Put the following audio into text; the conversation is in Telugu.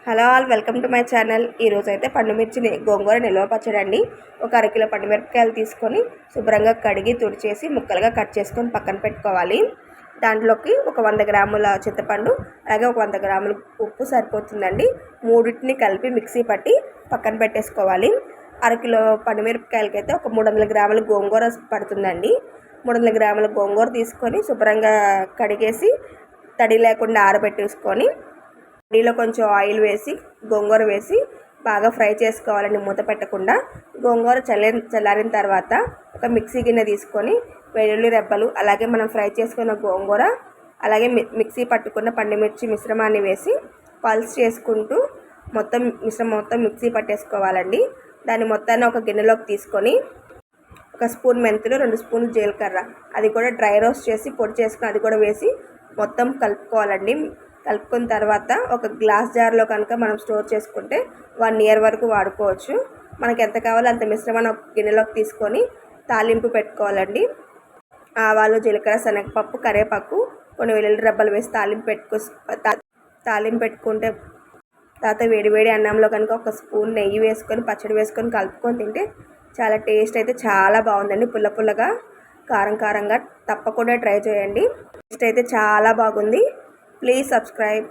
Hello all, welcome to my channel. ఈరోజు అయితే పండుమిర్చి గోంగూర నిల్వ పచ్చడి అండి. ఒక అరకిలో పండుమిరపకాయలు తీసుకొని శుభ్రంగా కడిగి తుడిచేసి ముక్కలుగా కట్ చేసుకొని పక్కన పెట్టుకోవాలి. దాంట్లోకి ఒక 100 గ్రాముల చింతపండు, అలాగే ఒక 100 గ్రాముల ఉప్పు సరిపోతుందండి. మూడింటిని కలిపి మిక్సీ పట్టి పక్కన పెట్టేసుకోవాలి. అరకిలో పండుమిరపకాయలకి అయితే ఒక 300 గ్రాముల గోంగూర పడుతుందండి. 300 గ్రాముల గోంగూర తీసుకొని శుభ్రంగా కడిగేసి తడి లేకుండా ఆరబెట్టేసుకొని కడాయిలో కొంచెం ఆయిల్ వేసి గోంగూర వేసి బాగా ఫ్రై చేసుకోవాలండి, మూత పెట్టకుండా. గోంగూర చల్లారిన తర్వాత ఒక మిక్సీ గిన్నె తీసుకొని వెల్లుల్లి రెబ్బలు, అలాగే మనం ఫ్రై చేసుకున్న గోంగూర, అలాగే మిక్సీ పట్టుకున్న పండుమిర్చి మిశ్రమాన్ని వేసి పల్స్ చేసుకుంటూ మిశ్రమం మొత్తం మిక్సీ పట్టేసుకోవాలండి. దాన్ని మొత్తాన్ని ఒక గిన్నెలోకి తీసుకొని ఒక స్పూన్ మెంతులు, 2 స్పూన్లు జీలకర్ర, అది కూడా డ్రై రోస్ట్ చేసి పొడి చేసుకుని అది కూడా వేసి మొత్తం కలుపుకోవాలండి. కలుపుకున్న తర్వాత ఒక గ్లాస్ జార్లో కనుక మనం స్టోర్ చేసుకుంటే 1 ఇయర్ వరకు వాడుకోవచ్చు. మనకి ఎంత కావాలో అంత మిశ్రమాన్ని ఒక గిన్నెలోకి తీసుకొని తాలింపు పెట్టుకోవాలండి. ఆవాలు, జీలకర్ర, శనగపప్పు, కరివేపాకు, కొన్ని వెల్లుల్లి రెబ్బలు వేసి తాలింపు పెట్టుకుంటే తర్వాత వేడివేడి అన్నంలో కనుక ఒక స్పూన్ నెయ్యి వేసుకొని పచ్చడి వేసుకొని కలుపుకొని తింటే చాలా టేస్ట్ అయితే చాలా బాగుందండి. పుల్ల పుల్లగా, కారం కారంగా. తప్పకుండా ట్రై చేయండి. టేస్ట్ అయితే చాలా బాగుంది. Please subscribe.